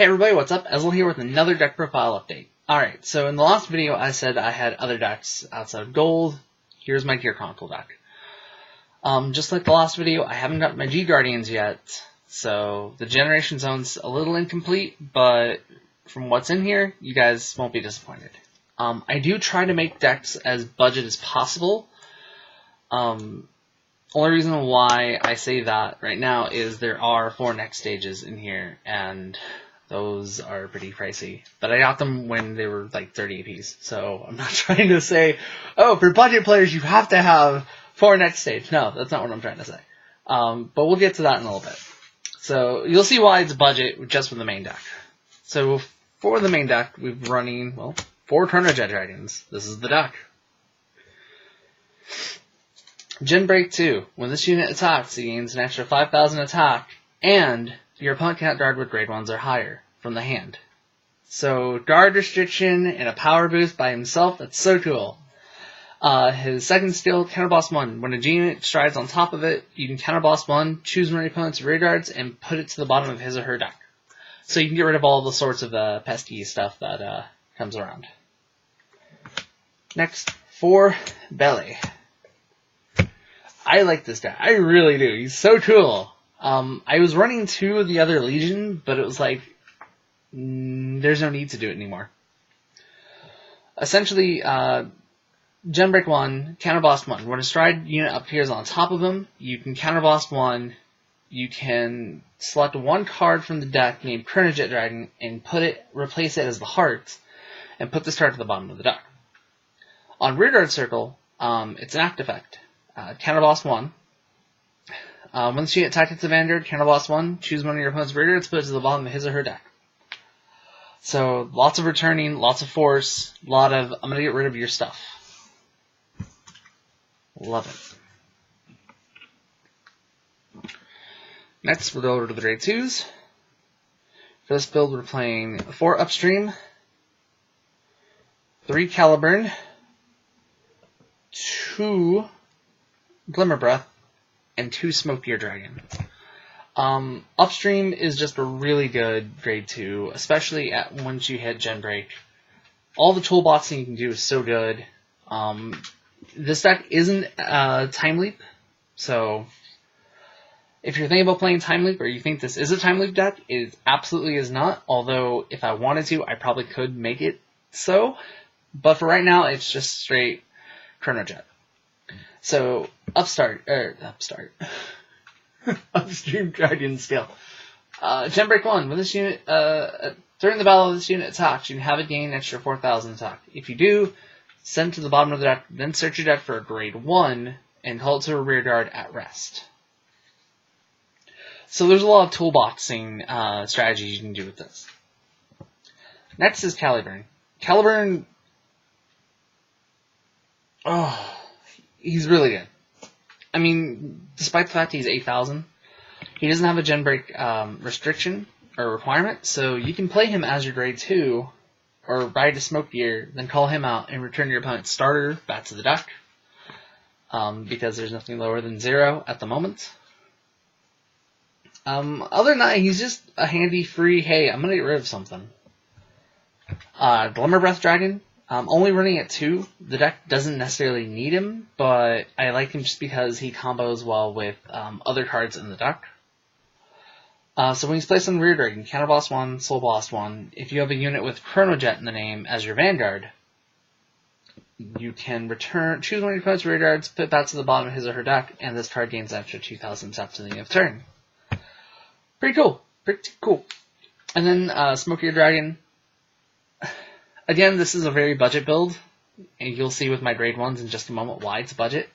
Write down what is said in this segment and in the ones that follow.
Hey everybody, what's up? Ezel here with another deck profile update. Alright, so in the last video I said I had other decks outside of gold. Here's my Gear Chronicle deck. Just like the last video, I haven't got my G Guardians yet, so the Generation Zone's a little incomplete, but from what's in here, you guys won't be disappointed. I do try to make decks as budget as possible. Only reason why I say that right now is there are 4 next stages in here, and those are pretty pricey. But I got them when they were like 30 apiece, so I'm not trying to say, oh, for budget players you have to have 4 next stage. No, that's not what I'm trying to say. But we'll get to that in a little bit. So you'll see why it's budget just for the main deck. So for the main deck, we're running, well, 4 Chronojet Dragons. This is the deck. Gen Break 2. When this unit attacks, it gains an extra 5,000 attack, and your opponent can't guard with grade 1s or higher from the hand. So, guard restriction and a power boost by himself, that's so cool. His second skill, Counterboss 1. When a G unit strides on top of it, you can Counterboss 1, choose one of your opponent's rear guards, and put it to the bottom of his or her deck. So you can get rid of all the sorts of pesky stuff that comes around. Next, for Belly. I like this guy. I really do. He's so cool. I was running 2 of the other Legion, but it was like, there's no need to do it anymore. Essentially, Gen Break 1, Counterboss 1. When a stride unit appears on top of him, you can Counterboss 1. You can select 1 card from the deck named Chronojet Dragon and replace it as the heart, and put this card to the bottom of the deck. On Rearguard Circle, it's an act effect. Counterboss 1. Once you get attacked to Vanguard, Counterboss 1, choose one of your opponent's rear guards, put it to the bottom of his or her deck. So, lots of returning, lots of force, a lot of, I'm going to get rid of your stuff. Love it. Next, we'll go over to the grade 2s. For this build, we're playing 4 Upstream, 3 Caliburn, 2 Glimmer Breath, and 2 Smoke Gear Dragon. Upstream is just a really good grade 2, especially once you hit Gen Break. All the toolboxing you can do is so good. This deck isn't Time Leap, so if you're thinking about playing Time Leap, or you think this is a Time Leap deck, it absolutely is not, although if I wanted to, I probably could make it so. But for right now, it's just straight Chronojet. So, Upstream Guardian skill. Gen Break 1. When this unit, during the battle this unit attacks, you can have it gain an extra 4,000 attack. If you do, send it to the bottom of the deck, then search your deck for a grade 1, and hold it to a rear guard at rest. So there's a lot of toolboxing strategies you can do with this. Next is Caliburn. Caliburn, oh, he's really good. I mean, despite the fact he's 8,000, he doesn't have a Gen Break restriction or requirement, so you can play him as your grade 2, or ride a Smoke Gear, then call him out and return your opponent's starter back to the deck, because there's nothing lower than 0 at the moment. Other than that, he's just a handy free, hey, I'm going to get rid of something. Glimmer Breath Dragon. Only running at 2, the deck doesn't necessarily need him, but I like him just because he combos well with other cards in the deck. So when he's placed on the rear guard, you can Counterboss 1, Soul Boss 1. If you have a unit with Chronojet in the name as your Vanguard, you can choose one of your opponent's rear guards, put it back to the bottom of his or her deck, and this card gains extra 2,000 steps to the end of turn. Pretty cool. Pretty cool. And then Smoke Gear Dragon. Again, this is a very budget build, and you'll see with my grade 1s in just a moment why it's budget.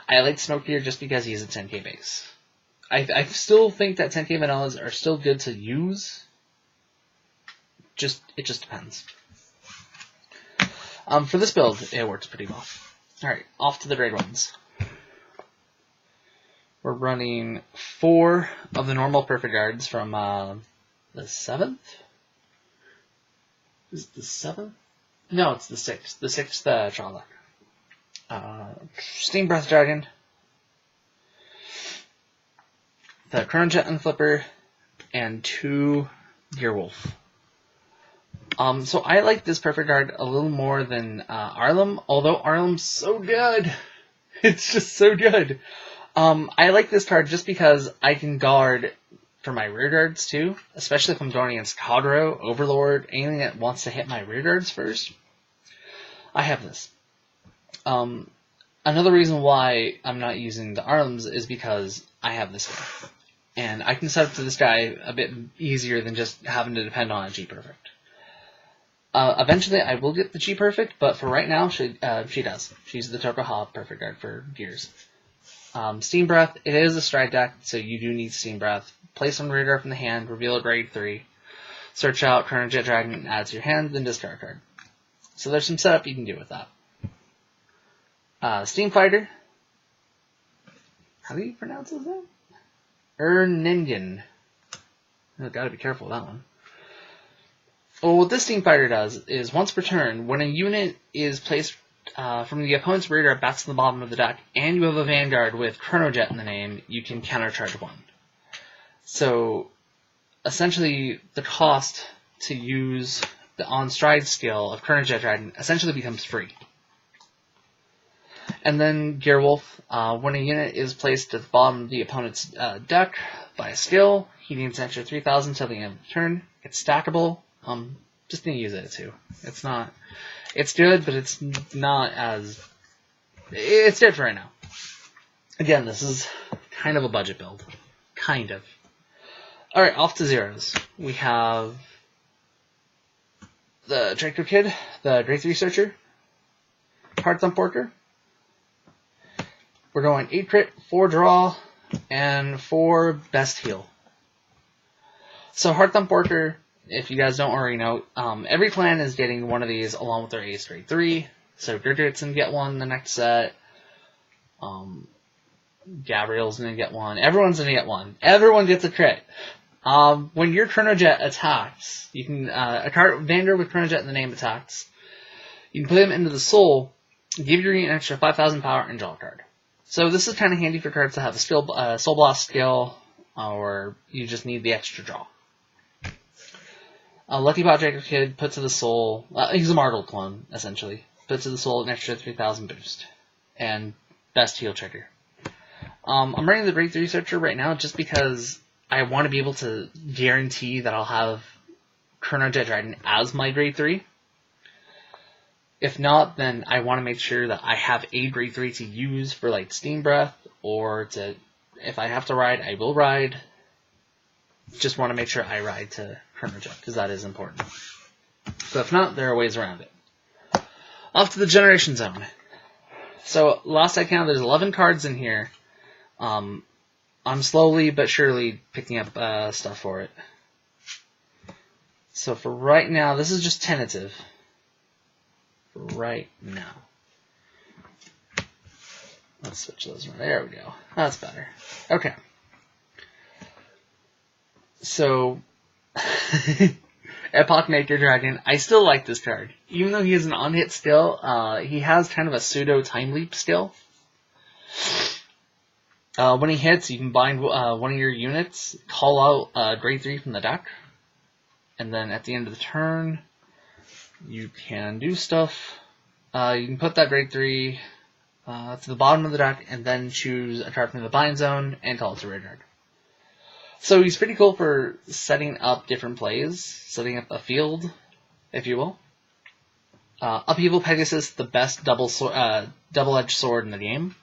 I like Smoke Gear just because he's a 10k base. I still think that 10k vanillas are still good to use. It just depends. For this build, it works pretty well. Alright, off to the grade 1s. We're running 4 of the normal perfect guards from the 7th? Is it the 7th? No, it's the 6th. The 6th trial deck. Steam Breath Dragon. The Chronojet Unflipper. And 2 Gearwolf. So I like this perfect guard a little more than Arlem, although Arlem's so good. It's just so good. I like this card just because I can guard for my rear guards too, especially if I'm going against Kagero, Overlord, anything that wants to hit my rear guards first. I have this. Another reason why I'm not using the Arlems is because I have this guy. And I can set up to this guy a bit easier than just having to depend on a G-Perfect. Eventually, I will get the G-Perfect, but for right now, she does. She's the Tokuha Perfect Guard for Gears. Steam Breath, it is a stride deck, so you do need Steam Breath. Place on rear guard from the hand, reveal a grade 3. Search out Chronojet Dragon and add to your hand, then discard a card. So there's some setup you can do with that. Steam Fighter. How do you pronounce his name? Erningen. Oh, gotta be careful with that one. Well, what this Steam Fighter does is once per turn, when a unit is placed from the opponent's rear guard back to the bottom of the deck, and you have a Vanguard with Chronojet in the name, you can countercharge 1. So, essentially, the cost to use the on-stride skill of Chronojet Dragon essentially becomes free. And then Gearwolf, when a unit is placed at the bottom of the opponent's deck by a skill, he gains an extra 3,000 till the end of the turn. It's stackable. Just gonna use it too. It's good, but it's not as... It's good for right now. Again, this is kind of a budget build. Kind of. Alright, off to zeros. We have the Draco Kid, the Grade 3 Searcher, Hard Thump Worker. We're going 8 crit, 4 draw, and 4 best heal. So Hard Thump Worker, if you guys don't already know, every clan is getting one of these along with their Ace Grade 3. So Gurgit's going to get one the next set. Gabriel's going to get one. Everyone's going to get one. Everyone gets a crit. When your Chronojet attacks, you can a card Vanguard with Chronojet in the name attacks. You can put him into the soul, give your unit an extra 5,000 power, and draw a card. So this is kind of handy for cards that have a skill, Soul Blast skill, or you just need the extra draw. Lucky Pot Draco Kid put to the soul. He's a Martel clone essentially. Put to the soul an extra 3,000 boost, and best heal trigger. I'm running the Grade 3 Searcher right now just because I want to be able to guarantee that I'll have Chronojet Dragon as my Grade 3. If not, then I want to make sure that I have a Grade 3 to use for like Steam Breath, or to, if I have to ride, I will ride. Just want to make sure I ride to Chronojet, because that is important. So if not, there are ways around it. Off to the Generation Zone. So last I counted, there's 11 cards in here. I'm slowly but surely picking up stuff for it. So for right now, this is just tentative. For right now. Let's switch those around. There we go. That's better. Okay. So, Epoch Maker Dragon. I still like this card. Even though he has an on-hit skill, he has kind of a pseudo time leap skill. When he hits, you can bind one of your units, call out Grade 3 from the deck, and then at the end of the turn, you can do stuff. You can put that Grade 3 to the bottom of the deck, and then choose a card from the bind zone, and call it to rear guard. So he's pretty cool for setting up different plays, setting up a field, if you will. Upheaval Pegasus, the best double-edged sword in the game.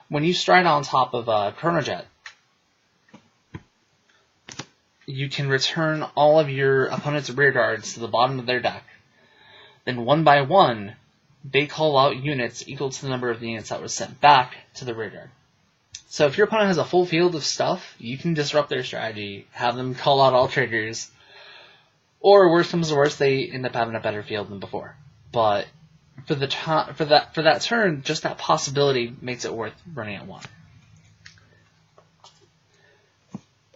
When you stride on top of Chronojet, you can return all of your opponent's rear guards to the bottom of their deck. Then one by one, they call out units equal to the number of the units that was sent back to the rear guard. So if your opponent has a full field of stuff, you can disrupt their strategy, have them call out all triggers, or worst comes to worst, they end up having a better field than before. But for that turn, just that possibility makes it worth running at 1.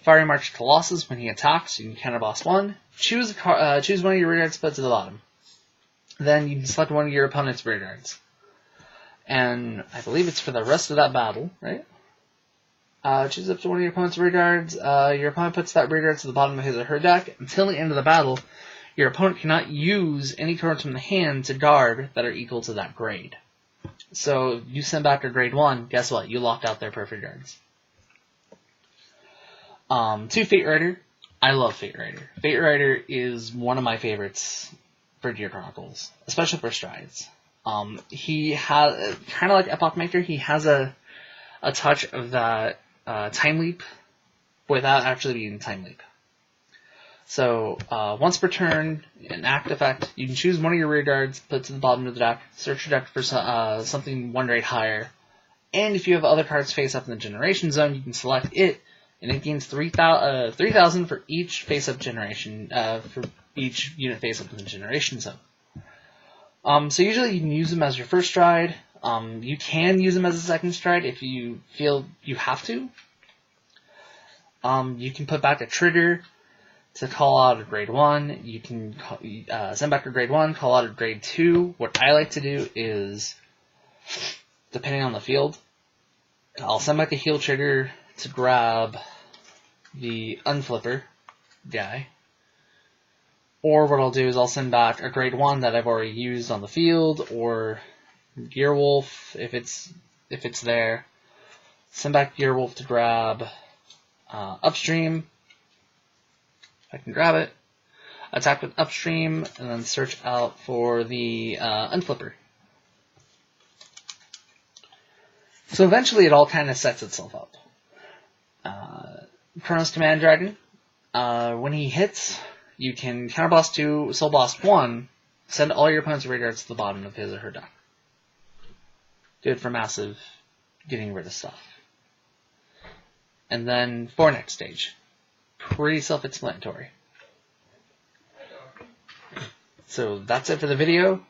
Fiery March Colossus, when he attacks, you can counter boss 1. Choose one of your rear guards, put to the bottom. Then you can select one of your opponent's rear guards. And I believe it's for the rest of that battle, right? Choose up to one of your opponent's rear guards. Your opponent puts that rear guard to the bottom of his or her deck. Until the end of the battle, your opponent cannot use any cards from the hand to guard that are equal to that grade. So if you send back a grade 1, guess what? You locked out their perfect guards. 2 Fate Rider. I love Fate Rider. Fate Rider is one of my favorites for Gear Chronicles, especially for strides. He has, kind of like Epoch Maker, he has a touch of that time leap without actually being time leap. So once per turn, an act effect, you can choose one of your rear guards, put it to the bottom of the deck, search your deck for something 1 grade higher, and if you have other cards face up in the generation zone, you can select it, and it gains 3,000 for each face up generation, for each unit face up in the generation zone. So usually you can use them as your first stride. You can use them as a second stride if you feel you have to. You can put back a trigger to call out a grade 1. You can send back a grade 1, call out a grade 2. What I like to do is, depending on the field, I'll send back a heal trigger to grab the unflipper guy. Or what I'll do is I'll send back a grade 1 that I've already used on the field, or Gearwolf if it's there. Send back Gearwolf to grab Upstream. I can grab it, attack with Upstream, and then search out for the Unflipper. So eventually it all kind of sets itself up. Chronos Command Dragon, when he hits, you can Counterblast 2, Soul Blast 1, send all your opponent's raid guards to the bottom of his or her deck. Good for massive getting rid of stuff. And then for next stage. Pretty self-explanatory. So that's it for the video.